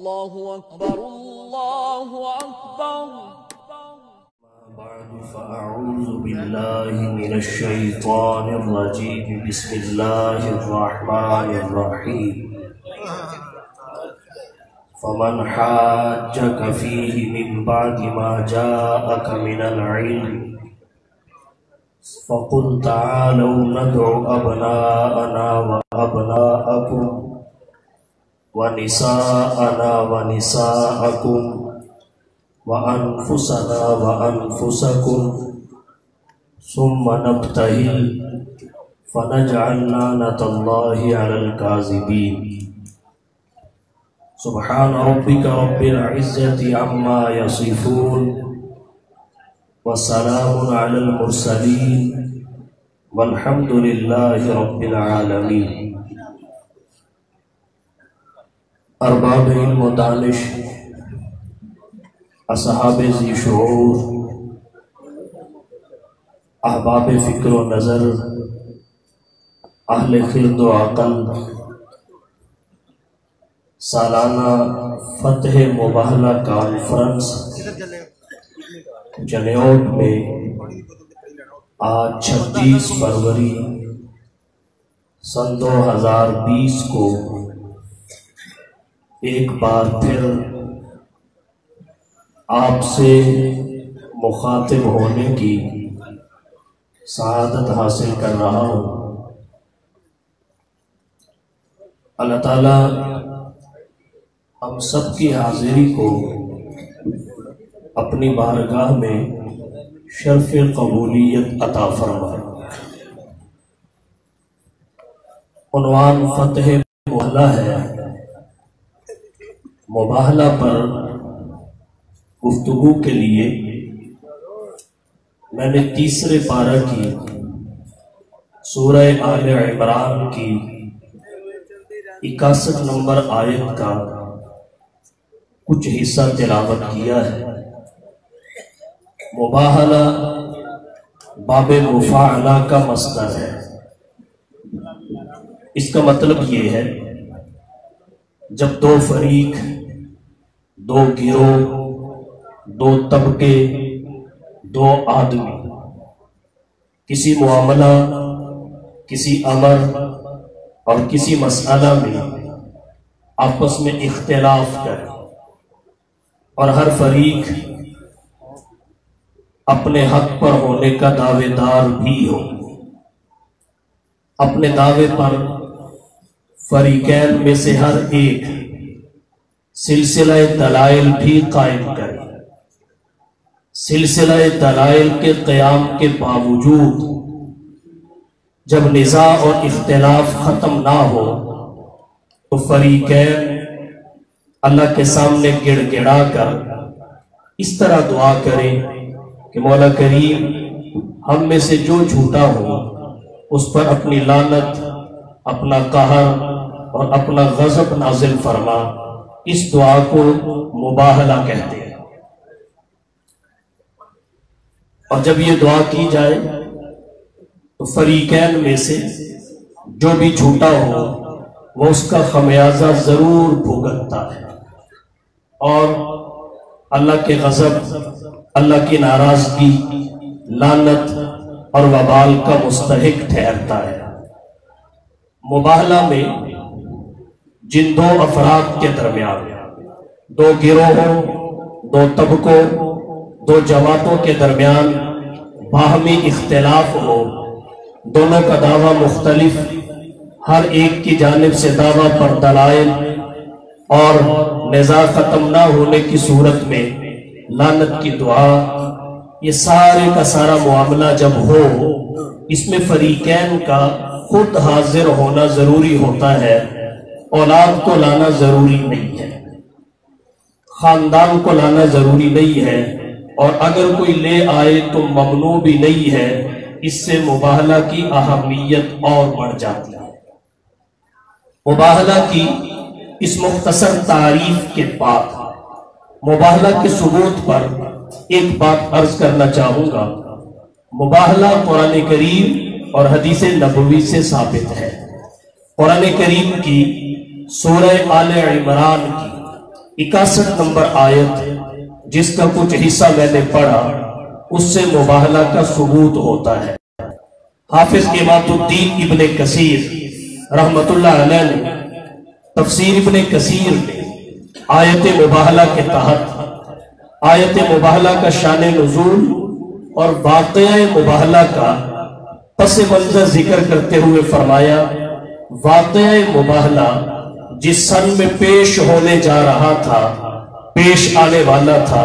الله أكبر الله أكبر. بعد فأعوذ بالله من الشيطان الرجيم. بسم الله الرحمن الرحيم. فمن حاجك فيه من بعد ما جاءك من العلم فقل تعالوا ندعو أبناءنا وأبناءكم ونساءنا ونساءكم وأنفسنا وأنفسكم ثم نبتهل فنجعل لعنة الله على الكاذبين. سبحان ربك رب العزة عما يصفون وسلام على المرسلين والحمد لله رب العالمين. ارباب علم و دانش، اصحاب ذی شعور، احباب فکر و نظر، اہل خرد و عقل، سالانہ فتح مباہلہ کانفرنس جنیوٹ میں آج 26 فروری سن 2020 کو ایک بار پھر آپ سے مخاطب ہونے کی سعادت حاصل کر رہا ہوں. اللہ تعالیٰ ہم سب کی حاضری کو اپنی بارگاہ میں شرف قبولیت عطا فرمائے. عنوان فتح مباہلہ ہے. مباہلہ پر گفتگو کے لیے میں نے تیسرے پارہ کی سورہ آل عمران کی 61 نمبر آیت کا کچھ حصہ تلاوت کیا ہے. مباہلہ باب مفاعلہ کا مصدر ہے. اس کا مطلب یہ ہے جب دو فریق، دو گروہ، دو طبقے، دو آدمی کسی معاملہ، کسی امر اور کسی مسئلہ میں آپس میں اختلاف کریں اور ہر فریق اپنے حق پر ہونے کا دعوے دار بھی ہو. اپنے دعوے پر فریقین میں سے ہر ایک سلسلہ دلائل بھی قائم کرے. سلسلہ دلائل کے قیام کے باوجود جب نزاع اور اختلاف ختم نہ ہو تو فریقین اللہ کے سامنے گڑ گڑا کر اس طرح دعا کریں کہ مولا کریم ہم میں سے جو جھوٹا ہو اس پر اپنی لعنت، اپنا قہر اور اپنا غضب نازل فرما. اس دعا کو مباہلہ کہتے ہیں. اور جب یہ دعا کی جائے تو فریقین میں سے جو بھی جھوٹا ہو وہ اس کا خمیازہ ضرور بھگتتا ہے اور اللہ کے غضب، اللہ کی ناراضگی، لعنت اور وبال کا مستحق ٹھہرتا ہے. مباہلہ میں جن دو افراد کے درمیان، دو گروہوں، دو طبقوں، دو جماعتوں کے درمیان باہمی اختلاف ہو، دونوں کا دعویٰ مختلف، ہر ایک کی جانب سے دعویٰ پر دلائل اور نزاع ختم نہ ہونے کی صورت میں لعنت کی دعا، یہ سارے کا سارا معاملہ جب ہو اس میں فریقین کا خود حاضر ہونا ضروری ہوتا ہے. اولاد کو لانا ضروری نہیں ہے، خاندان کو لانا ضروری نہیں ہے، اور اگر کوئی لے آئے تو ممنوع بھی نہیں ہے. اس سے مباہلہ کی اہمیت اور بڑھ جاتی ہے. مباہلہ کی اس مختصر تعریف کے بعد مباہلہ کے ثبوت پر ایک بات عرض کرنا چاہوں گا. مباہلہ قرآن کریم اور حدیث نبوی سے ثابت ہے. قرآن کریم کی سورہ آل عمران کی 61 نمبر آیت جس کا کچھ حصہ میں نے پڑھا اس سے مباہلہ کا ثبوت ہوتا ہے۔ حافظ امامۃ الدین ابن کثیر رحمت اللہ علیہ نے تفسیر ابن کثیر میں آیت مباہلہ کے تحت آیت مباہلہ کا شان نزول اور واقعہ مباہلہ کا پس منظر ذکر کرتے ہوئے فرمایا واقعہ مباہلہ جس سن میں پیش ہونے جا رہا تھا، پیش آنے والا تھا،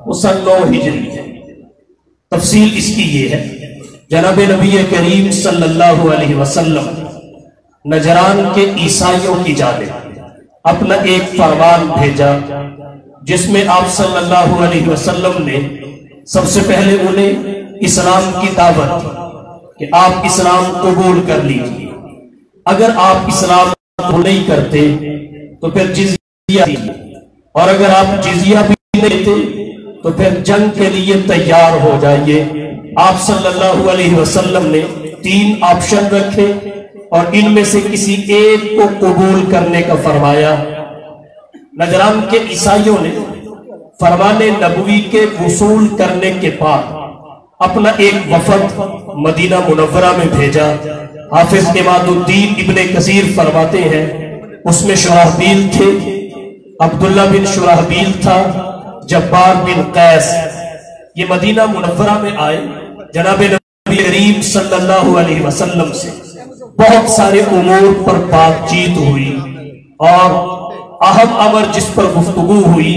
وہ سن 9 ہجری ہے۔ تفصیل اس کی یہ ہے، جناب نبی کریم صلی اللہ علیہ وسلم نجران کے عیسائیوں کی جانب اپنا ایک فرمان بھیجا جس میں آپ صلی اللہ علیہ وسلم نے سب سے پہلے انہیں اسلام کی دعوت کہ آپ اسلام قبول کر لیجیے، اگر آپ اسلام قبول نہیں کرتے تو پھر جزیہ دیجیے، اور اگر آپ جزیہ بھی نہیں دیتے تو پھر جنگ کے لیے تیار ہو جائیے۔ آپ صلی اللہ علیہ وسلم نے 3 آپشن رکھے اور ان میں سے کسی ایک کو قبول کرنے کا فرمایا۔ نجران کے عیسائیوں نے فرمان نبوی کے وصول کرنے کے بعد اپنا ایک وفد مدینہ منورہ میں بھیجا۔ حافظ امامۃ الدین ابن کثیر فرماتے ہیں اس میں شرحبیل تھے، عبداللہ بن شرحبیل تھا، جبار بن قیس۔ یہ مدینہ منورہ میں آئے، جناب نبی کریم صلی اللہ علیہ وسلم سے بہت سارے امور پر بات چیت ہوئی، اور اہم امر جس پر گفتگو ہوئی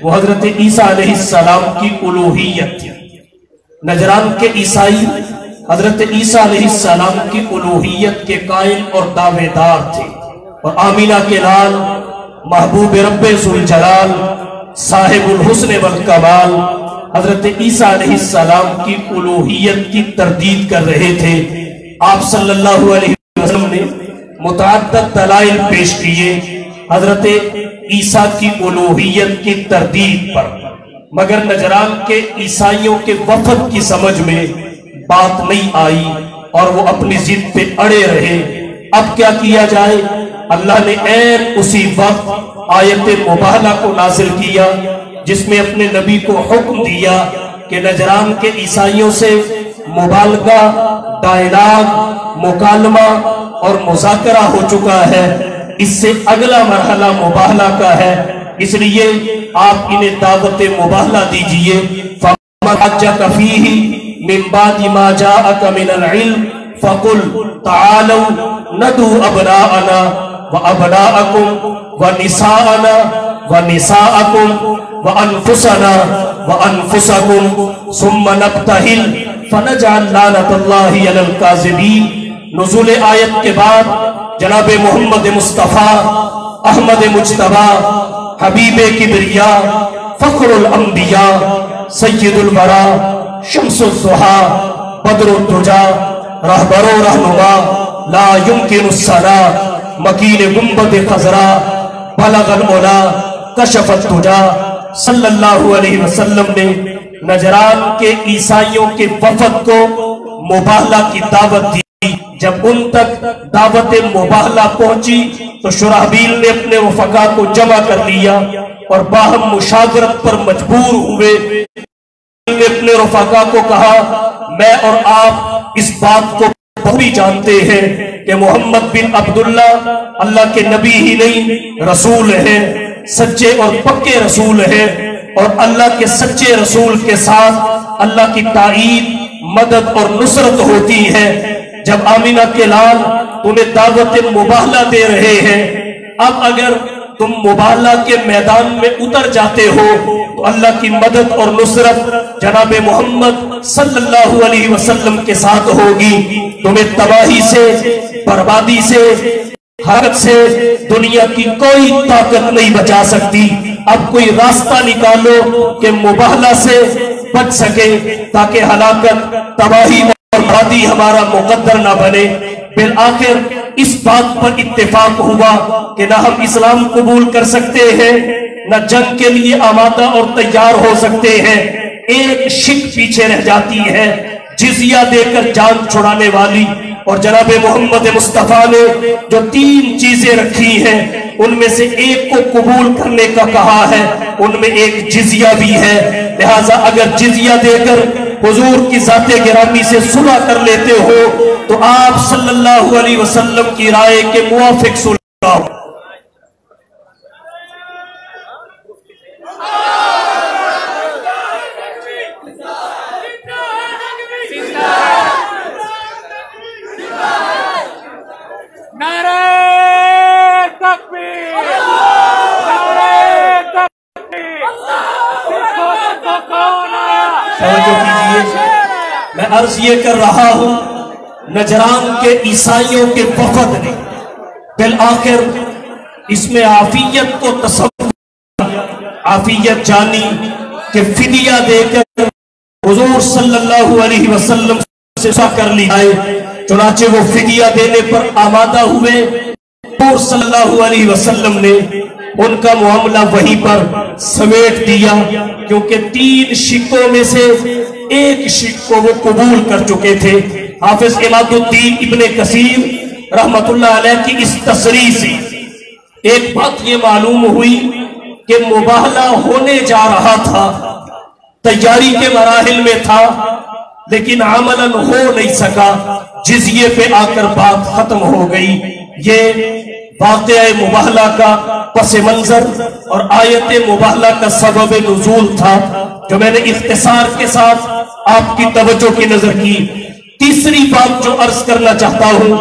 وہ حضرت عیسیٰ علیہ السلام کی الوہیت تھی۔ نجران کے عیسائی حضرت عیسیٰ علیہ السلام کی الوہیت کے قائل اور دعوے دار تھے، اور آمینہ کے لال محبوب رب ذوالجلال صاحب الحسن والکمال حضرت عیسیٰ علیہ السلام کی الوہیت کی تردید کر رہے تھے۔ آپ صلی اللہ علیہ وسلم نے متعدد دلائل پیش کیے حضرت عیسیٰ کی الوہیت کی تردید پر، مگر نجران کے عیسائیوں کے وفد کی سمجھ میں بات نہیں آئی اور وہ اپنی ضد پہ اڑے رہے۔ اب کیا کیا جائے؟ اللہ نے عین اسی وقت آیت مباہلہ کو نازل کیا جس میں اپنے نبی کو حکم دیا کہ نجران کے عیسائیوں سے مبالغہ، ڈائلاگ، مکالمہ اور مذاکرہ ہو چکا ہے، اس سے اگلا مرحلہ مباہلہ کا ہے، اس لیے آپ انہیں دعوت مباہلہ دیجئے۔ فَمَنْ حَجَّكَ فِيهِ مِنْ بَعْدِ مَا جَاءَكَ مِنَ الْعِلْمِ فَقُلْ تَعَالَوْا نَدْعُو أَبْنَاءَنَا وَأَبْنَاءَكُمْ وَنِسَاءَنَا وَنِسَاءَكُمْ وَأَنفُسَنَا وَأَنفُسَكُمْ ثُمَّ نَبْتَهِلْ فَنَجْعَلْ لَعْنَةَ اللَّهِ عَلَى الْكَاذِبِينَ۔ نزول آیت کے بعد جناب محمد مصطفیٰ احمد مجتبیٰ حبیب کبریا فخر الانبیاء سید الورا شمس الضحیٰ بدر الدجا رہبر و رہنما لا یمکن السنا مکین گنبد خضرا بلغ العلا کشف الدجا صلی اللہ علیہ وسلم نے نجران کے عیسائیوں کے وفد کو مباہلہ کی دعوت دی۔ جب ان تک دعوت مباہلہ پہنچی تو شرحبیل نے اپنے وفقا کو جمع کر لیا اور باہم مشاورت پر مجبور ہوئے۔ نے اپنے رفقا کو کہا میں اور آپ اس بات کو بہت جانتے ہیں کہ محمد بن عبداللہ اللہ کے نبی ہی نہیں رسول ہیں، سچے اور پکے رسول ہیں، اور اللہ کے سچے رسول کے ساتھ اللہ کی تائید، مدد اور نصرت ہوتی ہے۔ جب آمینہ کے لال تمہیں دعوت مباہلہ دے رہے ہیں، اب اگر تم مباہلہ کے میدان میں اتر جاتے ہو تو اللہ کی مدد اور نصرت جناب محمد صلی اللہ علیہ وسلم کے ساتھ ہوگی۔ تمہیں تباہی سے، بربادی سے، حرکت سے دنیا کی کوئی طاقت نہیں بچا سکتی۔ اب کوئی راستہ نکالو کہ مباہلہ سے بچ سکے تاکہ ہلاکت، تباہی اور بربادی ہمارا مقدر نہ بنے۔ بالآخر اس بات پر اتفاق ہوا کہ نہ ہم اسلام قبول کر سکتے ہیں، نہ جنگ کے لیے آمادہ اور تیار ہو سکتے ہیں۔ ایک شک پیچھے رہ جاتی ہے، جزیہ دے کر جان چھڑانے والی اور جناب محمد مصطفیٰ نے جو 3 چیزیں رکھی ہیں ان میں سے ایک کو قبول کرنے کا کہا ہے، ان میں ایک جزیہ بھی ہے۔ لہٰذا اگر جزیہ دے کر حضور کی ذات گرامی سے صلح کر لیتے ہو تو آپ صلی اللہ علیہ وسلم کی رائے کے موافق صلح ہو۔ توجہ کیجئے، میں عرض یہ کر رہا ہوں، نجران کے عیسائیوں کے وفد نے بالآخر اس میں عافیت کو تصور، عافیت جانی کہ فدیہ دے کر حضور صلی اللہ علیہ وسلم سے صلح کر لی آئے، چنانچہ وہ فدیہ دینے پر آمادہ ہوئے۔ حضور صلی اللہ علیہ وسلم نے ان کا معاملہ وہیں پر سمیٹ دیا، کیونکہ 3 شکوں میں سے ایک شک کو وہ قبول کر چکے تھے۔ حافظ عماد الدین ابن کثیر رحمت اللہ علیہ کی اس تصریح سے ایک بات یہ معلوم ہوئی کہ مباہلہ ہونے جا رہا تھا، تیاری کے مراحل میں تھا، لیکن عملاً ہو نہیں سکا، جزیے پہ آ کر بات ختم ہو گئی۔ یہ واقعہ مباہلہ کا پس منظر اور آیت مباہلہ کا سبب نزول تھا، جو میں نے اختصار کے ساتھ آپ کی توجہ کی نظر کی۔ تیسری بات جو عرض کرنا چاہتا ہوں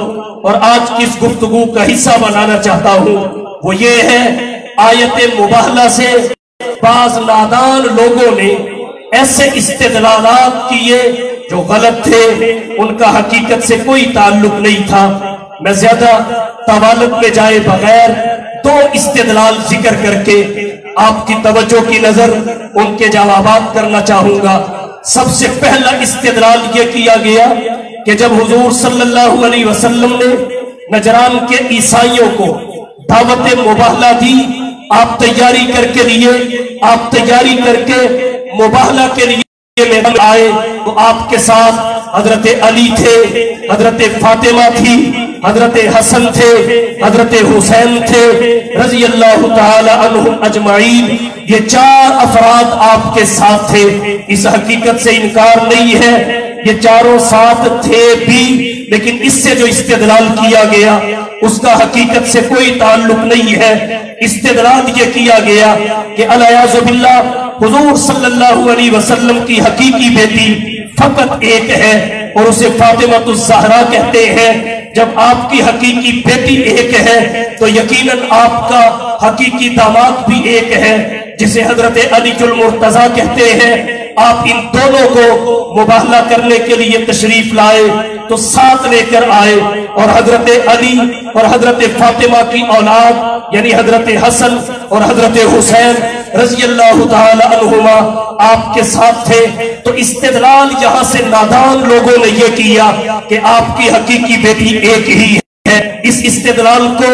اور آج کی اس گفتگو کا حصہ بنانا چاہتا ہوں وہ یہ ہے، آیت مباہلہ سے بعض نادان لوگوں نے ایسے استدلالات کیے جو غلط تھے، ان کا حقیقت سے کوئی تعلق نہیں تھا۔ میں زیادہ طوالت میں جائے بغیر 2 استدلال ذکر کر کے آپ کی توجہ کی نظر ان کے جوابات کرنا چاہوں گا۔ سب سے پہلا استدلال یہ کیا گیا کہ جب حضور صلی اللہ علیہ وسلم نے نجران کے عیسائیوں کو دعوت مباہلہ دی، آپ تیاری کر کے لیے، آپ تیاری کر کے مباہلہ کے لیے میں آئے تو آپ کے ساتھ حضرت علی تھے، حضرت فاطمہ تھی، حضرت حسن تھے، حضرت حسین تھے رضی اللہ تعالی عنہم اجمعین۔ یہ 4 افراد آپ کے ساتھ تھے، اس حقیقت سے انکار نہیں ہے، یہ چاروں ساتھ تھے بھی، لیکن اس سے جو استدلال کیا گیا اس کا حقیقت سے کوئی تعلق نہیں ہے۔ استدلال یہ کیا گیا کہ الیاذ باللہ حضور صلی اللہ علیہ وسلم کی حقیقی بیٹی فقط ایک ہے اور اسے فاطمہ الزہرا کہتے ہیں۔ جب آپ کی حقیقی بیٹی ایک ہے تو یقیناً آپ کا حقیقی داماد بھی ایک ہے جسے حضرت علی المرتضیٰ کہتے ہیں۔ آپ ان دونوں کو مباہلہ کرنے کے لیے تشریف لائے تو ساتھ لے کر آئے، اور حضرت علی اور حضرت فاطمہ کی اولاد یعنی حضرت حسن اور حضرت حسین رضی اللہ تعالی عنہما آپ کے ساتھ تھے۔ تو استدلال یہاں سے نادان لوگوں نے یہ کیا کہ آپ کی حقیقی بیٹی ایک ہی ہے۔ اس استدلال کو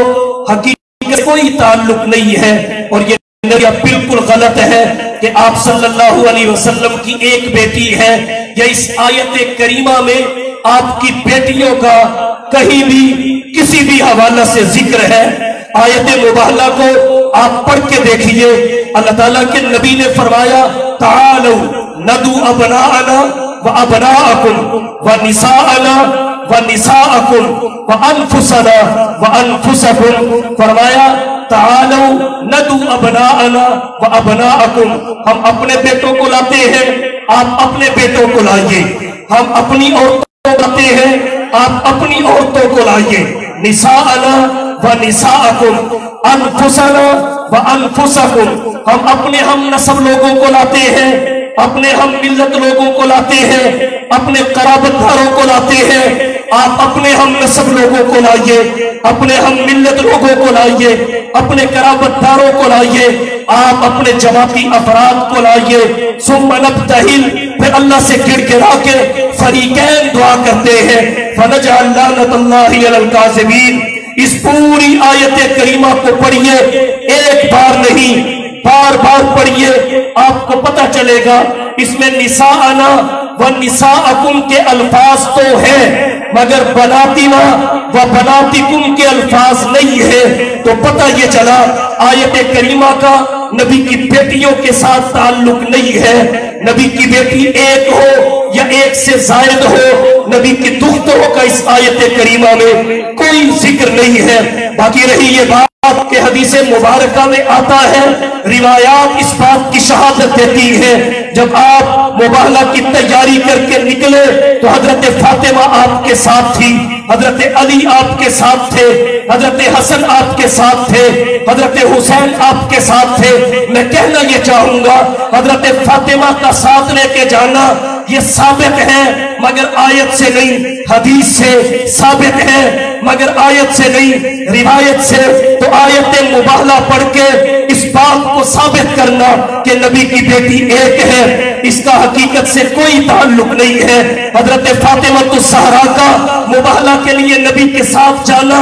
حقیقت کوئی تعلق نہیں ہے اور یہ بالکل غلط ہے کہ آپ صلی اللہ علیہ وسلم کی ایک بیٹی ہے، یا اس آیت کریمہ میں آپ کی بیٹیوں کا کہیں بھی کسی بھی حوالہ سے ذکر ہے۔ آیت مباہلہ کو آپ پڑھ کے دیکھیے، اللہ تعالیٰ کے نبی نے فرمایا تعالوا ندعو ابناءنا وابناءکم ونساءنا ونساءکم وانفسنا وانفسکم، فرمایا تعالوا ندعو ابناءنا وابناءکم، ہم اپنے بیٹوں کو لاتے ہیں، آپ اپنے بیٹوں کو لائیے، ہم اپنی عورتوں کو لاتے ہیں، آپ اپنی عورتوں کو لائیے، نساءنا ونساءکم انفسنا وانفسکم، ہم اپنے ہم نسب لوگوں کو لاتے ہیں، اپنے ہم ملت لوگوں کو لاتے ہیں، اپنے قرابت داروں کو لاتے ہیں، آپ اپنے ہم نسب لوگوں کو لائیے، اپنے ہم ملت لوگوں کو لائیے، اپنے قرابت داروں کو لائیے، آپ اپنے جماعتی افراد کو لائیے، ثم نبتہل، پھر اللہ سے گڑ گڑا کے فریقین دعا کرتے ہیں، فنجعل لعنت اللہ علی الکاذبین۔ اس پوری آیت کریمہ کو پڑھیے، ایک بار نہیں بار بار پڑھیے۔ پڑھیے آپ کو پتہ چلے گا اس میں نساءنا و نساءکم کے الفاظ تو ہیں مگر بناتنا و بناتکم کے الفاظ نہیں ہے. تو پتہ یہ چلا آیت کریمہ کا نبی کی بیٹیوں کے ساتھ تعلق نہیں ہے. نبی کی بیٹی ایک ہو یا ایک سے زائد ہو، نبی کی دختروں کا اس آیت کریمہ میں کوئی ذکر نہیں ہے. باقی رہی یہ بات کہ حدیث مبارکہ میں آتا ہے، روایات اس بات کی شہادت دیتی ہے جب آپ مباہلہ کی تیاری کر کے نکلے تو حضرت فاطمہ آپ کے ساتھ تھی، حضرت علی آپ کے ساتھ تھے، حضرت حسن آپ کے ساتھ تھے، حضرت حسین آپ کے ساتھ تھے. میں کہنا یہ چاہوں گا حضرت فاطمہ کا ساتھ لے کے جانا یہ ثابت ہے مگر آیت سے نہیں، حدیث سے ثابت ہے مگر آیت سے نہیں، روایت سے. تو آیت مباہلہ پڑھ کے اس بات کو ثابت کرنا کہ نبی کی بیٹی ایک ہے اس کا حقیقت سے کوئی تعلق نہیں ہے. حضرت فاطمہ الزہرا کا مباہلہ کے لیے نبی کے ساتھ جانا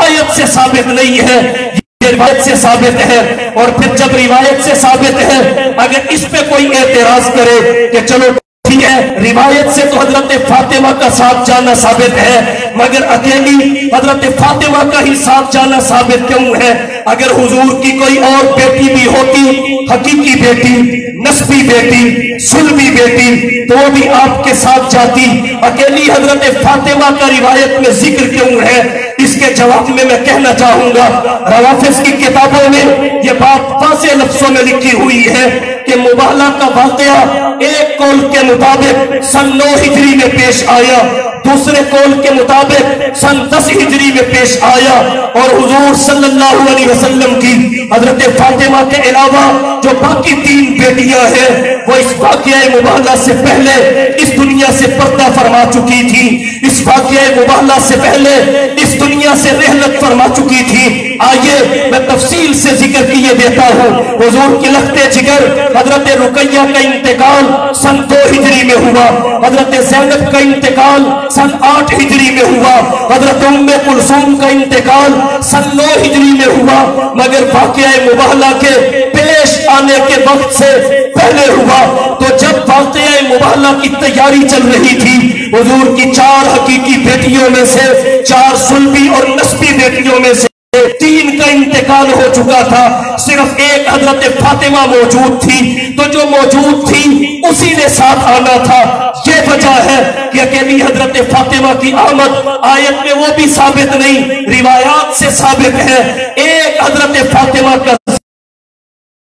آیت سے ثابت نہیں ہے، یہ روایت سے ثابت ہے. اور پھر جب روایت سے ثابت ہے اگر اس پہ کوئی اعتراض کرے کہ چلو ٹھیک ہے روایت سے تو حضرت فاطمہ کا ساتھ جانا ثابت ہے مگر اکیلی حضرت فاطمہ کا ہی ساتھ جانا ثابت کیوں ہے؟ اگر حضور کی کوئی اور بیٹی بھی ہوتی، حقیقی بیٹی، نسبی بیٹی، سلبی بیٹی، تو وہ بھی آپ کے ساتھ جاتی. اکیلی حضرت فاطمہ کا روایت میں ذکر کیوں ہے؟ اس کے جواب میں کہنا چاہوں گا روافظ کی کتابوں میں یہ بات واضح لفظوں میں لکھی ہوئی ہے کہ مباہلہ کا واقعہ ایک قول کے مطابق سن 9 ہجری میں پیش آیا، دوسرے قول کے مطابق سن 10 ہجری میں پیش آیا. اور حضور صلی اللہ علیہ وسلم کی حضرت فاطمہ کے علاوہ جو باقی 3 بیٹیاں ہیں وہ اس واقعہ مباہلہ سے پہلے اس دنیا سے پردہ فرما چکی تھی، اس واقعہ مباہلہ سے پہلے اس دنیا سے رحلت فرما چکی تھی. آئیے میں تفصیل سے ذکر کیے دیتا ہوں. حضور کی لخت جگر حضرت رقیہ کا انتقال سن 2 ہجری میں ہوا، حضرت زینب کا انتقال سن 8 ہجری میں ہوا، حضرت ام کلثوم کا انتقال سن 9 ہجری میں ہوا مگر واقعہ مباہلہ کے پیش آنے کے وقت سے پہلے ہوا. تو جب واقعہ مباہلہ کی تیاری چل رہی تھی حضور کی 4 حقیقی بیٹیوں میں سے 4 سلبی اور نسبی بیٹیوں میں سے 3 کا انتقال ہو چکا تھا، صرف ایک حضرت فاطمہ موجود تھی. تو جو موجود تھی اسی نے ساتھ آنا تھا. یہ وجہ ہے کہ اکیلی حضرت فاطمہ کی آمد آیت میں وہ بھی ثابت نہیں، روایات سے ثابت ہے. ایک حضرت فاطمہ کا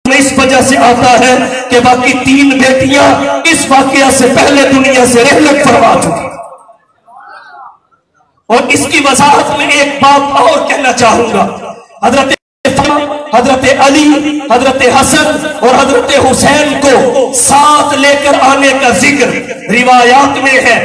اس وجہ سے آتا ہے کہ باقی 3 بیٹیاں اس واقعہ سے پہلے دنیا سے رحلت فرما چکی. اور اس کی وضاحت میں ایک بات اور کہنا چاہوں گا. حضرت علی، حضرت حسن اور حضرت حسین کو ساتھ لے کر آنے کا ذکر روایات میں ہے.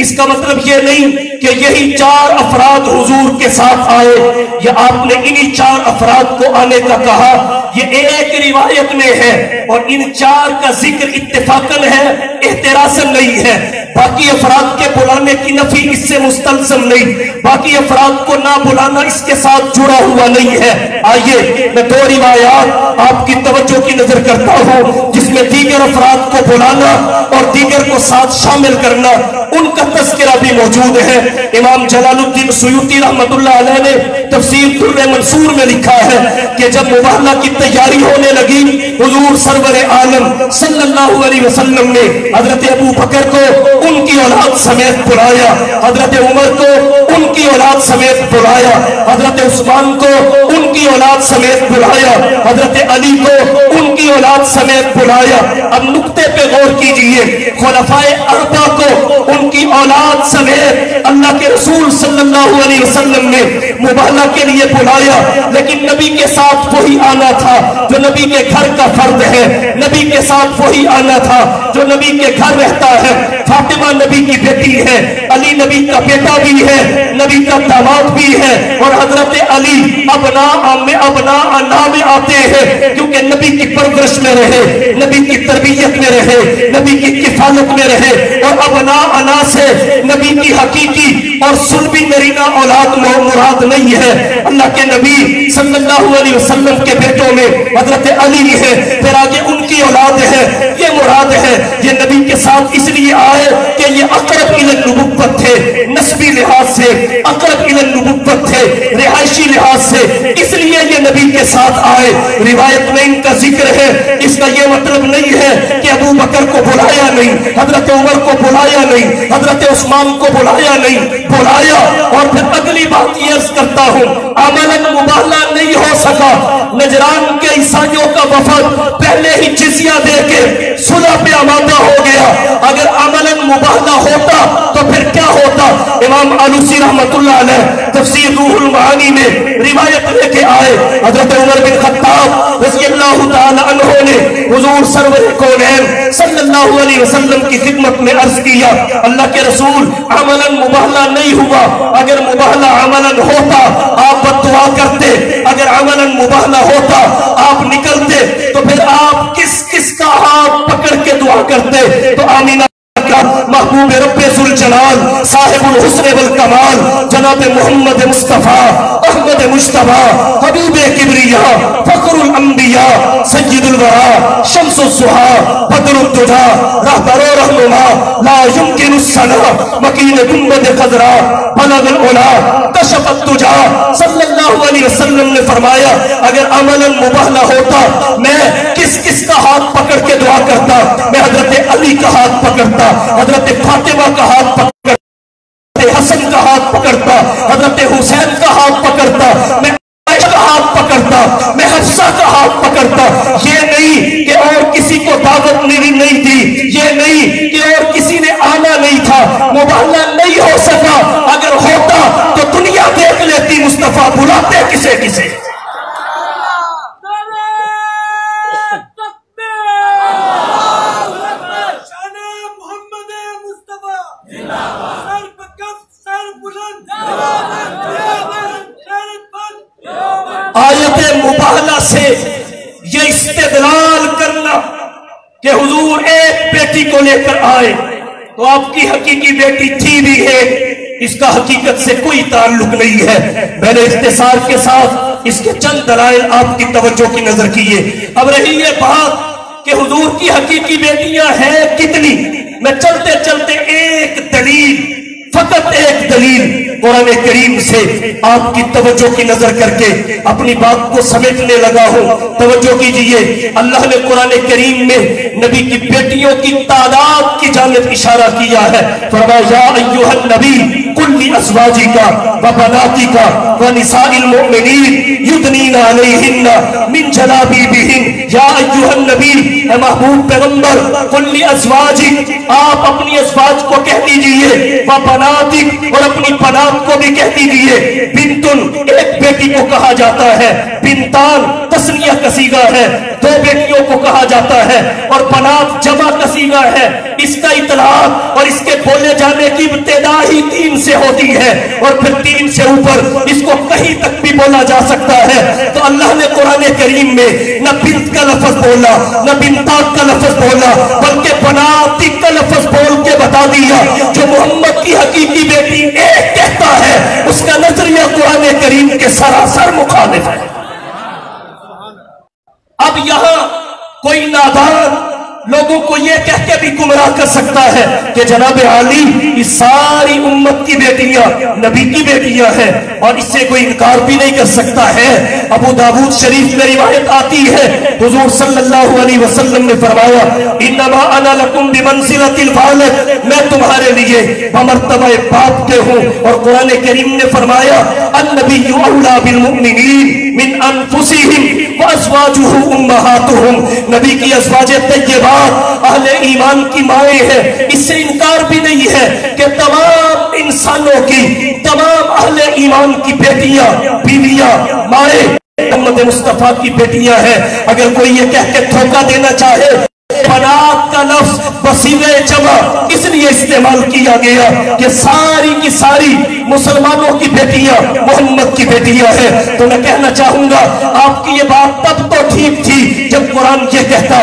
اس کا مطلب یہ نہیں کہ یہی 4 افراد حضور کے ساتھ آئے یا آپ نے انہی 4 افراد کو آنے کا کہا. یہ ایک روایت میں ہے اور ان 4 کا ذکر اتفاقاً ہے، احترازاً نہیں ہے. باقی افراد کے بلانے کی نفی اس سے مستلزم نہیں، باقی افراد کو نہ بلانا اس کے ساتھ جڑا ہوا نہیں ہے. آئیے میں 2 روایات آپ کی توجہ کی نظر کرتا ہوں جس میں دیگر افراد کو بلانا اور دیگر کو ساتھ شامل کرنا ان کا تذکرہ بھی موجود ہے. امام جلال الدین سیوطی رحمت اللہ علیہ نے تفسیر در منصور میں لکھا ہے کہ جب مباہلہ کی تیاری ہونے لگی حضور سرور عالم صلی اللہ علیہ وسلم نے حضرت ابو بکر کو ان کی اولاد سمیت بلایا، حضرت عمر کو ان کی اولاد سمیت بلایا، حضرت عثمان کو ان کی اولاد سمیت بلایا، حضرت علی کو ان کی اولاد سمیت بلایا. اب نقطے پہ غور کیجئے، خلفائے اربعہ کو ان کی اولاد سمیت اللہ کے رسول صلی اللہ علیہ وسلم نے مباہلہ کے لیے بلایا، لیکن نبی کے ساتھ وہی آنا تھا جو نبی کے گھر کا فرد ہے، نبی کے ساتھ وہی آنا تھا جو نبی کے گھر رہتا ہے. فاطمہ نبی کی بیٹی ہے، علی نبی کا بیٹا بھی ہے، نبی کا داماد بھی ہے، اور حضرت علی ابناء میں آتے ہیں کیونکہ نبی کی پرورش میں رہے، نبی کی تربیت میں رہے، نبی کی کفالت میں رہے. اور ابناء سے نبی کی حقیقی اور سلبی نرینہ اولاد مراد نہیں ہے. اللہ کے نبی صلی اللہ علیہ وسلم کے بیٹوں میں حضرت علی ہے، پھر آگے ان کی ساتھ اس لیے آئے کہ یہ اقرب الی النبوت تھے، نسبی لحاظ سے اقرب الی النبوت تھے، رہائشی لحاظ سے اس لیے یہ نبی کے ساتھ آئے۔ روایت میں ان کا ذکر ہے، اس کا یہ مطلب نہیں ہے کہ ابو بکر کو بلایا نہیں، حضرت عمر کو بلایا نہیں، حضرت عثمان کو بلایا نہیں، بلایا۔ اور پھر اگلی بات یہ عرض کرتا ہوں، عملاً مباہلہ نہیں ہو سکا۔ نجران کے عیسائیوں کا وفد پہلے ہی جزیہ دے کے صلح پہ آمادہ ہو گیا۔ اگر عملاً مباہلہ ہوتا تو پھر کیا ہوتا؟ امام آلوسی رحمت اللہ علیہ تفسیر روح المعانی میں روایت لے کے آئے، حضرت عمر بن خطاب رضی اللہ تعالی عنہ نے حضور سرور کونین صلی اللہ علیہ وسلم کی خدمت میں عرض کیا، اللہ کے رسول عملاً مباہلہ نہیں ہوا، اگر مباہلہ عملاً ہوتا آپ بد دعا کرتے، اگر عملاً مباہلہ ہوتا آپ نکلتے، تو پھر آپ کس کس کا ہاتھ پکڑ کے دعا کرتے؟ تو آمینہ کا محبوب رب ذوالجلال صاحب الحسن والکمال جناب محمد مصطفیٰ احمد مجتبیٰ حبیب کبریاء فخر الانبیاء سید الورا شمس الضحیٰ بدر الدجا رہبر و رہنما لا يمکن السنا مکین گنبد خضرا بلغ العلا کشف الدجا صلی اللہ علیہ وسلم نے فرمایا اگر عملاً مباہلہ ہوتا میں کس کس کا ہاتھ پکڑ کے دعا کرتا؟ میں حضرت علی کا ہاتھ پکڑتا، حضرت فاطمہ کا ہاتھ پکڑتا، حضرت حسن کا ہاتھ پکڑتا، حضرت حسین کا ہاتھ پکڑتا، میں عائشہ کا ہاتھ پکڑتا، میں حفصہ کا ہاتھ پکڑتا۔ یہ نہیں کہ اور کسی کو دعوت نہیں دی، یہ نہیں کہ اور کسی نے آنا نہیں تھا، مباہلہ نہیں ہو سکا۔ اگر ہوتا تو دنیا دیکھ لیتی مصطفیٰ بلاتے کسے کسے۔ آیت مباہلہ سے یہ استدلال کرنا کہ حضور ایک بیٹی کو لے کر آئے تو آپ کی حقیقی بیٹی تھی بھی ہے، اس کا حقیقت سے کوئی تعلق نہیں ہے۔ میں نے اختصار کے ساتھ اس کے چند دلائل آپ کی توجہ کی نظر کیے۔ اب رہی یہ بات کہ حضور کی حقیقی بیٹیاں ہیں کتنی، میں چلتے چلتے ایک دلیل، فقط ایک دلیل قرآن کریم سے آپ کی توجہ کی نظر کر کے اپنی بات کو سمیٹنے لگا ہوں۔ توجہ کیجئے، اللہ نے قرآن کریم میں نبی کی بیٹیوں کی تعداد کی جانب اشارہ کیا ہے۔ فرمایا یا ایھا النبی قل لازواجک وبناتک ونساء المؤمنین یدنین علیہن من جلابیبہن۔ یا ایھا النبی، اے محبوب پیغمبر، قل لازواجک، آپ اپنی ازواج کو کہہ دیجئے، وبناتک، اور اپنی بنات کو بھی کہہ دیجئے۔ بنتن ایک بیٹی کو کہا جاتا ہے، بنتان تسنیہ کا صیغہ ہے، دو بیٹیوں کو کہا جاتا ہے، اور بنات جمع کا صیغہ ہے۔ اس کا اطلاق اور اس کے بولے جانے کی ابتدا ہی 3 سے ہوتی ہے، اور پھر 3 سے اوپر اس کو کہیں تک بھی بولا جا سکتا ہے۔ تو اللہ نے قرآن کریم میں نہ بنت کا لفظ بولا، نہ بنتات کا لفظ بولا، بلکہ بناتک کا لفظ بول کے بتا دیا۔ جو محمد کی حقیقی بیٹی ایک کہتا ہے، اس کا نظریہ قرآن کریم کے سراسر مخالف ہے۔ اب یہاں کوئی نادان لوگوں کو یہ کہہ کے بھی گمراہ کر سکتا ہے کہ جناب عالی اس ساری امت کی بیٹیاں نبی کی بیٹیاں ہیں، اور اس سے کوئی انکار بھی نہیں کر سکتا ہے۔ ابو داؤد شریف میں روایت آتی ہے، حضور صلی اللہ علیہ وسلم نے فرمایا انما انا لکم بمنزلۃ الوالد، میں تمہارے لیے بمرتبہ باپ کے ہوں۔ اور قرآن کریم نے فرمایا النبی اولی بالمؤمنین من انفسہم وازواجہ امہاتہم، نبی کی ازواج طیبات اہل ایمان کی مائیں ہیں۔ اس سے انکار بھی نہیں ہے کہ تمام انسانوں کی، تمام اہل ایمان کی بیٹیاں، بیویاں، مائیں محمد مصطفیٰ کی بیٹیاں ہیں۔ اگر کوئی یہ کہہ کے دھوکہ دینا چاہے، بنات کا لفظ بصیغہ جمع اس لیے استعمال کیا گیا کہ ساری کی ساری مسلمانوں کی بیٹیاں محمد کی بیٹیاں ہیں، تو میں کہنا چاہوں گا آپ کی یہ بات تب تو ٹھیک تھی جب قرآن یہ کہتا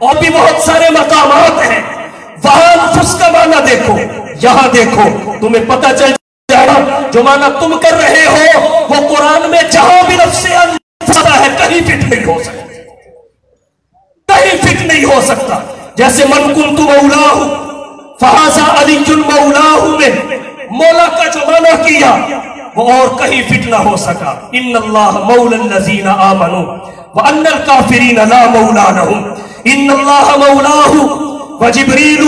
اور بھی بہت سارے مقامات ہیں، وہاں انفس کا معنی دیکھو، یہاں دیکھو، تمہیں پتہ چل جائے گا جو معنی تم کر رہے ہو وہ قرآن میں جہاں بھی لفظ انفس ہے کہیں فٹ نہیں ہو سکتا، کہیں فٹ نہیں ہو سکتا۔ جیسے من کنت مولاہ فہذا علی مولاہ میں مولا کا جو معنی کیا وہ اور کہیں فٹ نہ ہو سکا۔ ان اللہ مولا الذین آمنوا وان الکافرین لا مولا لهم، ان اللہ مولاہ وجبریل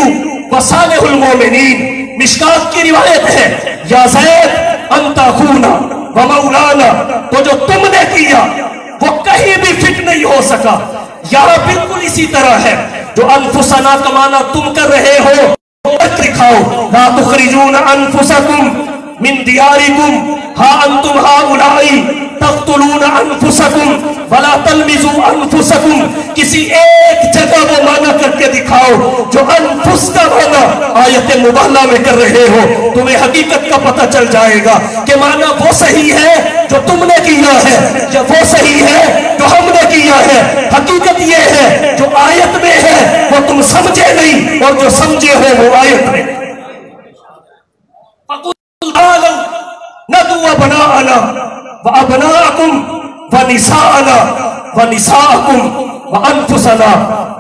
وصالح المومنین۔ مشکات کی روایت ہے یا زید انت اخونا ومولانا، تو جو تم نے کیا وہ کہیں بھی فٹ نہیں ہو سکا۔ یہاں بالکل اسی طرح ہے، جو انفسنا کا معنی تم کر رہے ہو لکھاؤ لا تخرجون انفسکم من دیارکم ہا انتم ہاؤلائی تقتلون انفسکم ولا تلمزوا انفسکم۔ کسی ایک جگہ وہ معنی کر کے دکھاؤ جو انفس کا معنی آیت مباہلہ میں کر رہے ہو، تمہیں حقیقت کا پتہ چل جائے گا کہ معنی وہ صحیح ہے جو تم نے کیا ہے یا وہ صحیح ہے جو ہم نے کیا ہے۔ حقیقت یہ ہے جو آیت میں ہے وہ تم سمجھے نہیں، اور جو سمجھے ہو وہ آیت میں۔ فَقُلْ تَعَالَوْا نَدْعُ أَبْنَاءَنَا وَأَبْنَاءَكُمْ وَنِسَاءَنَا وَنِسَاءَكُمْ وَأَنفُسَنَا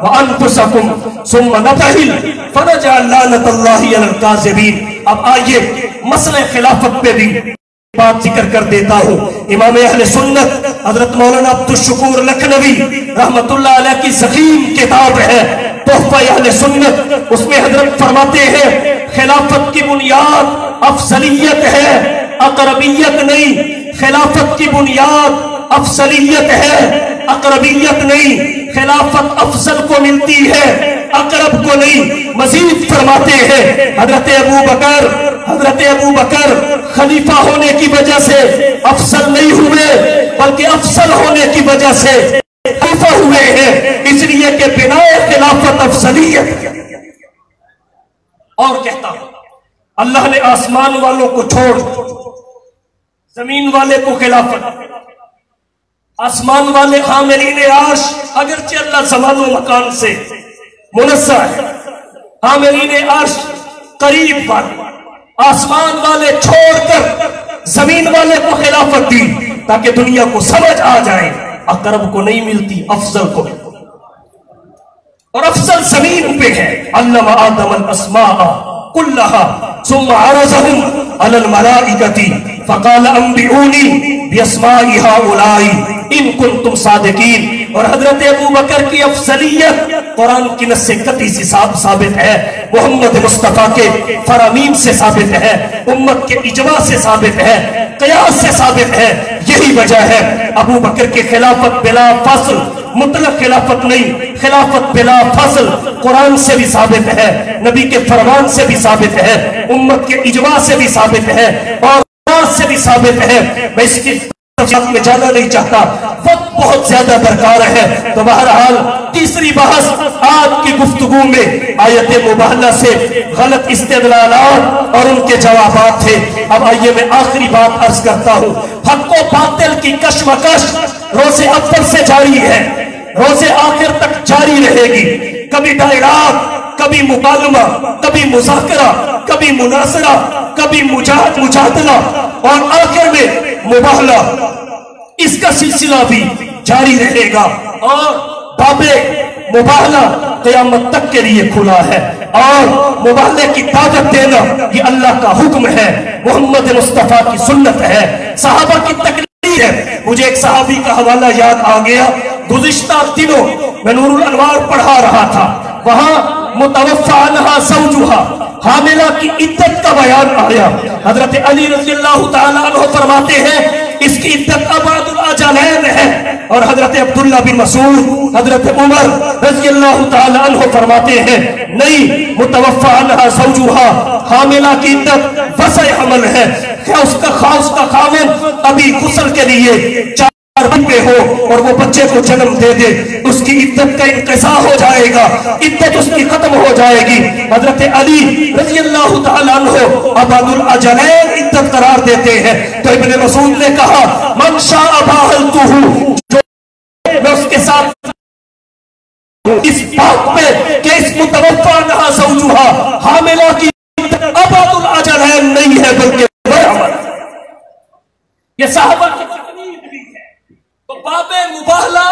وَأَنفُسَكُمْ ثُمَّ نَبْتَهِلْ فَنَجْعَلْ لَعْنَةَ اللَّهِ عَلَى الْكَاذِبِينَ۔ اب آئیے مسئلہ خلافت پہ بھی بات ذکر کر دیتا ہوں۔ امام اہل سنت حضرت مولانا عبدالشکور لکھنوی رحمت اللہ علیہ کی ضخیم کتاب ہے تحفہ اہل سنت، اس میں حضرت فرماتے ہیں خلافت کی بنیاد افضلیت ہے، اقربیت نہیں۔ خلافت کی بنیاد افضلیت ہے، اقربیت نہیں۔ خلافت افضل کو ملتی ہے، اقرب کو نہیں۔ مزید فرماتے ہیں حضرت ابو بکر خلیفہ ہونے کی وجہ سے افضل نہیں ہوئے بلکہ افضل ہونے کی وجہ سے خلیفہ ہوئے ہیں، اس لیے کہ بنا خلافت افضلیت۔ اور کہتا ہوں اللہ نے آسمان والوں کو چھوڑ زمین والے کو خلافت، آسمان والے حاملین عرش اگرچہ اللہ زمان و مکان سے منزہ ہے، حاملین عرش قریب والے، آسمان والے چھوڑ کر زمین والے کو خلافت دی تاکہ دنیا کو سمجھ آ جائے اقرب کو نہیں ملتی، افضل کو ملتی، اور افضل زمین پہ ہے۔ علم آدم الاسماء كلها ثم عرضهم على الملائكة فقال انبئوني باسماء هؤلاء ان کنتم صادقین۔ اور حضرت ابو بکر کی افضلیت قرآن کی نص سے قطعی سے ثابت ہے، محمد مصطفیٰ کے فرامین سے ثابت ہے، امت کے اجماع سے ثابت ہے، قیاس سے ثابت ہے۔ یہی وجہ ہے ابو بکر کی خلافت بلا فصل، مطلق خلافت نہیں، خلافت بلا فصل قرآن سے بھی ثابت ہے، نبی کے فرمان سے بھی ثابت ہے، امت کے اجماع سے بھی ثابت ہے، اور قیاس سے بھی ثابت ہے۔ میں اس کی تفصیلات میں جانا نہیں چاہتا، وقت بہت زیادہ درکار ہے۔ تو بہرحال تیسری بحث آج کی گفتگو میں آیت مباہلہ سے غلط استدلالات اور ان کے جوابات تھے۔ اب آئیے میں آخری بات عرض کرتا ہوں۔ حق و باطل کی کشمکش روز اول سے جاری ہے، روز آخر تک جاری رہے گی۔ کبھی ڈائلاگ، کبھی مکالمہ، کبھی مذاکرہ، کبھی مناظرہ، کبھی مجادلہ، اور آخر میں مباہلہ۔ اس کا سلسلہ بھی جاری رہے گا، اور باب مباہلہ قیامت تک کے لیے کھلا ہے، اور مباہلے کی دعوت دینا یہ اللہ کا حکم ہے، محمد مصطفیٰ کی سنت ہے، صحابہ کی تقریر ہے۔ مجھے ایک صحابی کا حوالہ یاد آ گیا، گزشتہ دنوں میں نور الانوار پڑھا رہا تھا، وہاں متوفی عنہا زوجہا، حاملہ کی عدت کا بیان آیا۔ حضرت علی رضی اللہ تعالیٰ عنہ فرماتے ہیں اس کی عدت ابعد الاجلین ہے، اور حضرت عبداللہ بن مسعود، حضرت عمر رضی اللہ تعالیٰ عنہ فرماتے ہیں نہیں، متوفی عنہا زوجہا، حاملہ کی عدت وسع حمل ہے، کیا اس کا خاوند ابھی غسل کے لیے پہ ہو اور وہ بچے کو جنم دے دے، اس کی عدت کا انقضاء ہو جائے گا، عدت اس کی ختم ہو جائے گی۔ حضرت علی رضی اللہ تعالیٰ عنہ ابعد الاجلین عدت قرار دیتے ہیں، تو ابن مسعود نے کہا من شاء باہلتہ، جو میں اس کے ساتھ اس بات پہ کہ اس متوفا نہا زوجہا حاملہ کی ابد الاجلین نہیں ہے بلکہ برعمل. یہ صحابہ کی تقلید بھی ہے. تو باب مباہلہ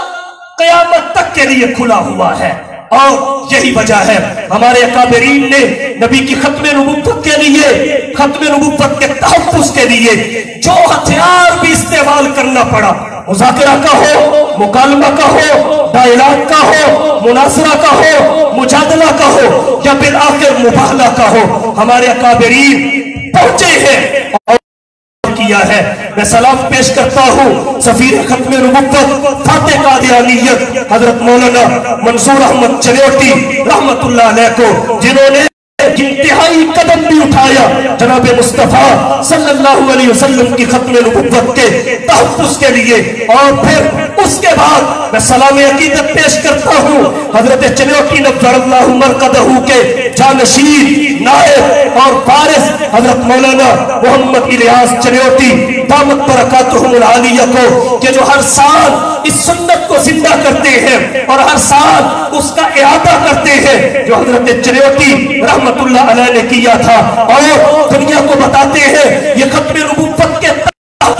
قیامت تک کے لیے کھلا ہوا ہے. اور یہی وجہ ہے ہمارے اکابرین نے نبی کی ختم نبوت کے لیے، ختم نبوت کے تحفظ کے لیے جو ہتھیار بھی استعمال کرنا پڑا، مذاکرہ کا ہو، مکالمہ کا ہو، ڈائلاگ کا ہو، مناظرہ کا ہو، مجادلہ کا ہو، یا بالآخر مباہلہ کا ہو، ہمارے اکابرین پہنچے ہیں اور کیا ہے. میں سلام پیش کرتا ہوں سفیر ختم نبوت فاتح قادیانیت حضرت مولانا منصور احمد چنیوٹی رحمت اللہ علیہ کو، جنہوں نے انتہائی قدم بھی اٹھایا جناب مصطفیٰ صلی اللہ علیہ وسلم کی ختم نبوت کے تحفظ کے لیے. اور پھر اس کے بعد میں سلام عقیدت پیش کرتا ہوں حضرت چنیوٹی نور اللہ مرقدہ کے جانشین نائب اور وارث حضرت مولانا محمد الیاس چنیوٹی دامت برکاتہم العالیہ کو، کہ جو ہر سال اس سنت کو زندہ کرتے ہیں اور ہر سال اس کا اعادہ کرتے ہیں جو حضرت چنیوٹی رحمت اللہ علیہ نے کیا تھا، اور دنیا کو بتاتے ہیں یہ ختم نبوت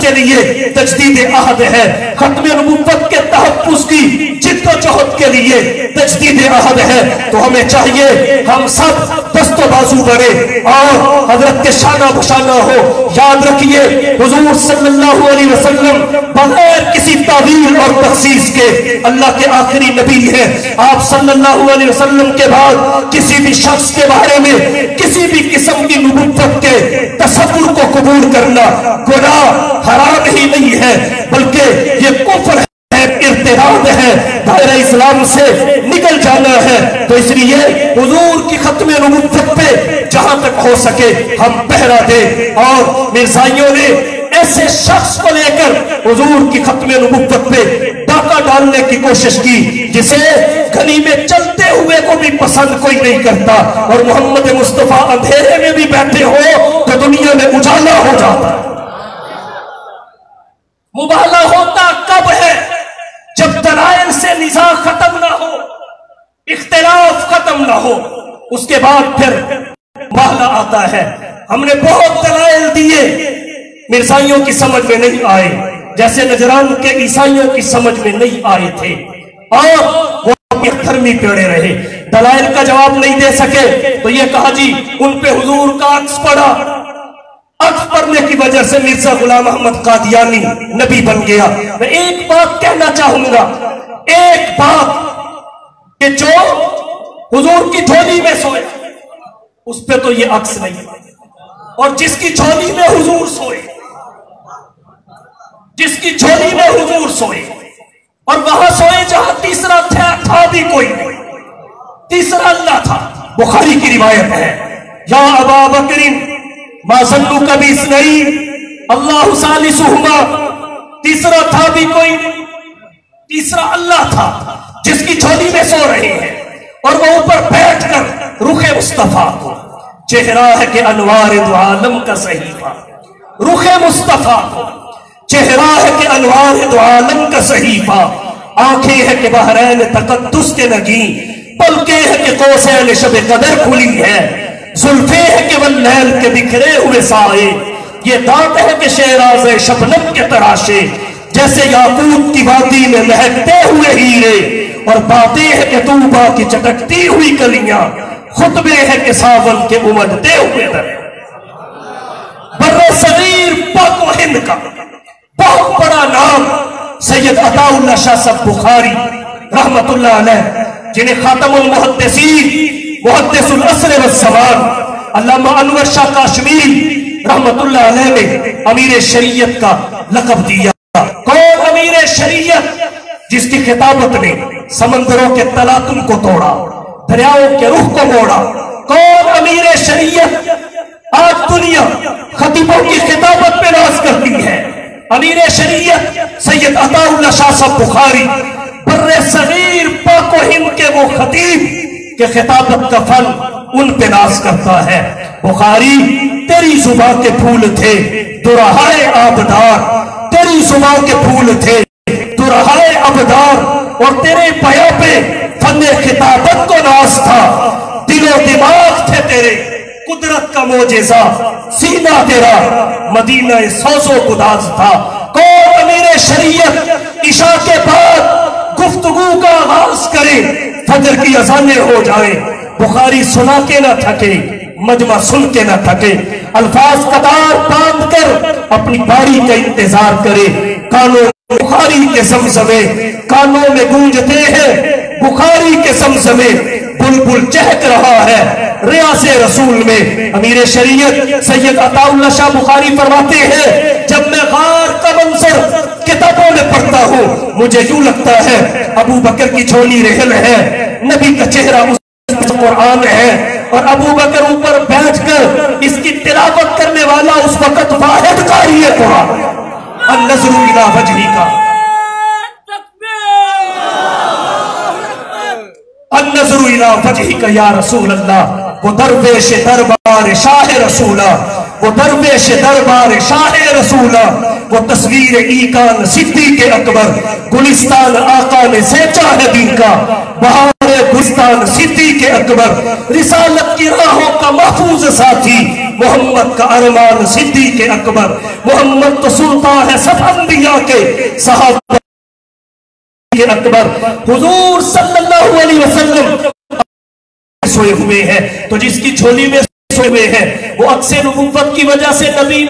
کے لیے تجدید عہد ہے، ختم نبوت کے تحفظ کی جد و جہد کے لیے تجدید عہد ہے. تو ہمیں چاہیے ہم سب دست و بازو بڑھے اور حضرت کے شانہ بشانہ ہو. یاد رکھیے حضور صلی اللہ علیہ وسلم بغیر کسی تعویل اور تخصیص کے اللہ کے آخری نبی ہیں. آپ صلی اللہ علیہ وسلم کے بعد کسی بھی شخص کے بارے میں کسی بھی قسم کی نبوت کے تصور کو قبول کرنا گناہ حرام ہی نہیں ہے بلکہ یہ کفر ہے، ارتداد ہے، دائرہ اسلام سے نکل جانا ہے. تو اس لیے حضور کی ختم نبوت پہ جہاں تک ہو سکے ہم پہرا دیں. اور مرزائیوں نے ایسے شخص کو لے کر حضور کی ختم نبوت پہ ڈاکہ ڈالنے کی کوشش کی جسے گلی میں چلتے ہوئے کو بھی پسند کوئی نہیں کرتا، اور محمد مصطفیٰ اندھیرے میں بھی بیٹھے ہو تو دنیا میں اجالا ہو جاتا. مباہلہ ہوتا کب ہے؟ جب دلائل سے نزاع ختم نہ ہو، اختلاف ختم نہ ہو، اس کے بعد پھر مباہلہ آتا ہے. ہم نے بہت دلائل دیے، مرزائیوں کی سمجھ میں نہیں آئے، جیسے نجران کے عیسائیوں کی سمجھ میں نہیں آئے تھے، اور وہ دھرمی پیڑے رہے، دلائل کا جواب نہیں دے سکے. تو یہ کہا جی ان پہ حضور کا عکس پڑا، عکس پڑھنے کی وجہ سے مرزا غلام احمد قادیانی نبی بن گیا. میں ایک بات کہنا چاہوں گا، ایک بات، کہ جو حضور کی جھولی میں سوئے اس پہ تو یہ عکس نہیں، اور جس کی جھولی میں حضور سوئے، جس کی جھولی میں حضور سوئے اور وہاں سوئے جہاں تیسرا تھا بھی کوئی نہیں، تیسرا اللہ تھا. بخاری کی روایت ہے یا ابا بکر ما ظنک باثنین اللہ ثالثہما، تیسرا تھا بھی کوئی نہیں، تیسرا اللہ تھا جس کی جھولی میں سو رہے ہیں، اور وہ اوپر بیٹھ کر رخ مصطفیٰ کو، چہرہ ہے کہ انوار دو عالم کا صحیفہ، رخ مصطفیٰ کو، چہرہ ہے کہ انوار دو عالم کا صحیفہ، آنکھیں ہے کہ بحرین تقدس کے نگیں، پلکیں ہے کہ قوسین شب قدر کھلی ہے، زلفیں ہے کہ واللیل کے بکھرے ہوئے سائے، یہ دانت ہے کہ شیراز شبنم کے تراشے، جیسے یاقوت کی وادی میں مہکتے ہوئے ہیرے، اور باتیں ہے کہ طوبہ کی چٹکتی ہوئی کلیاں، خطبے ہے کہ ساون کے امدتے ہوئے درے. بر صغیر پاک و ہند کا بہت بڑا نام سید عطا اللہ شاہ صاحب بخاری رحمت اللہ علیہ، جنہیں خاتم المحدثین محدث العصر والزمان علامہ انور شاہ کاشمیری رحمت اللہ علیہ نے امیر شریعت کا لقب دیا. کون امیر شریعت؟ جس کی خطابت نے سمندروں کے تلاطم کو توڑا، دریاؤں کے رخ کو موڑا. کون امیر شریعت؟ آج دنیا خطیبوں کی خطابت پہ ناز کرتی ہے. امیر شریعت سید عطا اللہ شاہ صاحب بخاری، بر صغیر پاک و ہند کے وہ خطیب کہ خطابت کا فن ان پہ ناز کرتا ہے. بخاری تیری زبان کے پھول تھے درہائے آبدار، تیری زبان کے پھول تھے درہائے آبدار، اور تیرے پیا پہ فن خطابت کو ناز تھا، دل و دماغ تھے تیرے قدرت کا معجزہ، سینہ تیرا مدینہ سوز و گداز تھا۔ کون امیر شریعت عشاء کے بعد گفتگو کا آغاز کرے، فجر کی اذانیں ہو جائیں، بخاری سنا کے نہ تھکے، مجمع سن کے نہ تھکے، الفاظ قطار باندھ کر اپنی باری کا انتظار کرے، کانوں بخاری کے زمزمے کانوں میں گونجتے ہیں، بخاری کے زمزمے بلبل چہک رہا ہے ریاض رسول میں۔ امیر شریعت سید عطا اللہ شاہ بخاری فرماتے ہیں، جب میں غار کا منظر کتابوں میں پڑھتا ہوں مجھے یوں لگتا ہے ابو بکر کی جھولی رحل ہے، نبی کا چہرہ اس قرآن ہے، اور ابو بکر اوپر بیٹھ کر اس کی تلاوت کرنے والا اس وقت واحد قاری قرآن ہے۔ النظر الی وجہی کا، النظر الی وجہی کا یا رسول اللہ، وہ درویش دربار شاہ رسولہ، وہ درویش دربار شاہ رسولہ، وہ تصویر ایقان صدیق اکبر، گلستان آقا نے سینچا ہے دین کا، بہار گلستان صدیق اکبر، رسالت کی راہوں کا محفوظ ساتھی، محمد کا ارمان صدیق اکبر، محمد تو سلطان ہے سب انبیاء کے، صحابہ کے اکبر، حضور صلی اللہ علیہ وسلم سوئے ہوئے ہیں، تو جس کی جھولی میں سوئے ہوئے ہیں وہ اکثر نبوت کی وجہ سے نبی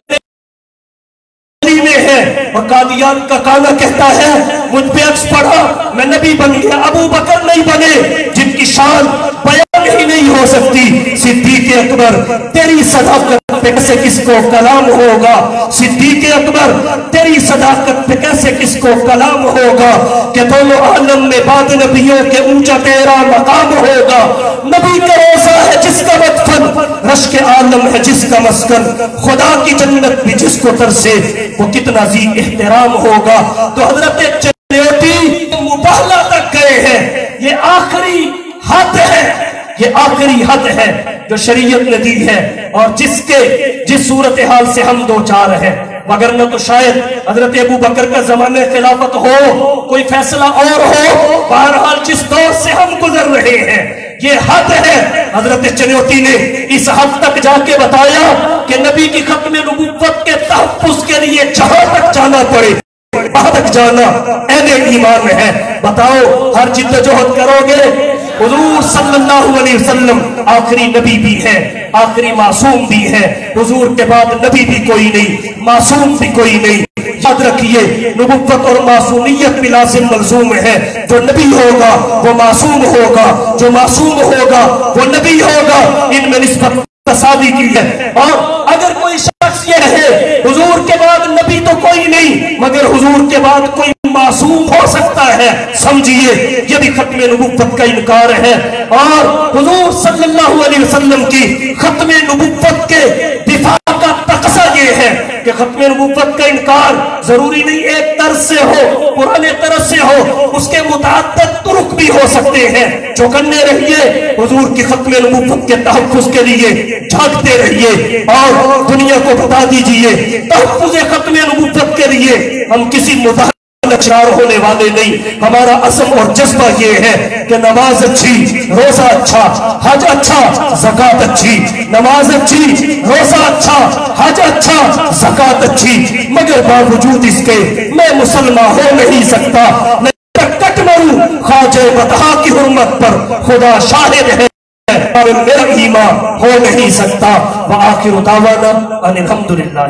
میں ہے، اور قادیان کا کانا کہتا ہے مجھ پہ عکس پڑھا میں نبی بن گیا، ابو بکر نہیں بنے جن کی شان بیان ہی نہیں ہو سکتی۔ صدیق اکبر تیری صداقت پہ کیسے کس کو کلام ہوگا، صدیق اکبر تیری صداقت پہ کیسے کس کو کلام ہوگا، کہ دونوں عالم میں بعد نبیوں کے اونچا تیرا مقام ہوگا۔ نبی کا روزہ ہے جس کا مدفن، رشک عالم ہے جس کا مسکن، خدا کی جنت بھی جس کو ترسے وہ کتنا ذی احترام ہوگا۔ تو حضرت چنیوٹی مباہلہ تک گئے ہیں، یہ آخری حد ہے، یہ آخری حد ہے جو شریعت نے دی ہے، اور جس صورتحال سے ہم دو چار ہیں، مگر نہ تو شاید حضرت ابو بکر کا زمانہ خلافت ہو، کوئی فیصلہ اور ہو، بہرحال جس دور سے ہم گزر رہے ہیں یہ حد ہے۔ حضرت چنیوٹی نے اس حد تک جا کے بتایا کہ نبی کی ختم نبوت کے تحفظ کے لیے جہاں تک جانا پڑے وہاں تک جانا عین ایمان ہے۔ بتاؤ ہر جدوجہد کرو گے؟ حضور صلی اللہ علیہ وسلم آخری نبی بھی ہے، آخری معصوم بھی ہے، حضور کے بعد نبی بھی کوئی نہیں، معصوم بھی کوئی نہیں۔ یاد رکھیے نبوت اور معصومیت بھی لازم ملزوم ہے، جو نبی ہوگا وہ معصوم ہوگا، جو معصوم ہوگا وہ نبی ہوگا، ان میں نسبت تصادی کی ہے۔ اور اگر کوئی شخص یہ ہے حضور کے بعد نبی تو کوئی نہیں مگر حضور کے بعد کوئی معصوم ہو سکتا ہے، سمجھیے یہ بھی ختم نبوت کا انکار ہے۔ اور حضور صلی اللہ علیہ وسلم کی ختم نبوت کے دفاع کا تقاضا یہ ہے کہ ختم نبوت کا انکار ضروری نہیں ایک طرز سے ہو، پرانے طرز سے ہو، اس کے متعدد طرق بھی ہو سکتے ہیں۔ چوکنے رہیے، حضور کی ختم نبوت کے تحفظ کے لیے جھانکتے رہیے، اور دنیا کو بتا دیجئے تحفظ ختم نبوت کے لیے ہم کسی متحد شعار ہونے والے نہیں۔ ہمارا عزم اور جذبہ یہ ہے کہ نماز اچھی، روزہ اچھا، حج اچھا، زکوٰۃ اچھی، نماز اچھی، روزہ اچھا، حج اچھا، زکوٰۃ اچھی، مگر باوجود اس کے میں مسلمان ہو نہیں سکتا، میں کٹ مروں خواجہ بطحا کی حرمت پر، خدا شاہد ہے اور میرا ایمان ہو نہیں سکتا۔ وآخر دعوانا ان الحمدللہ۔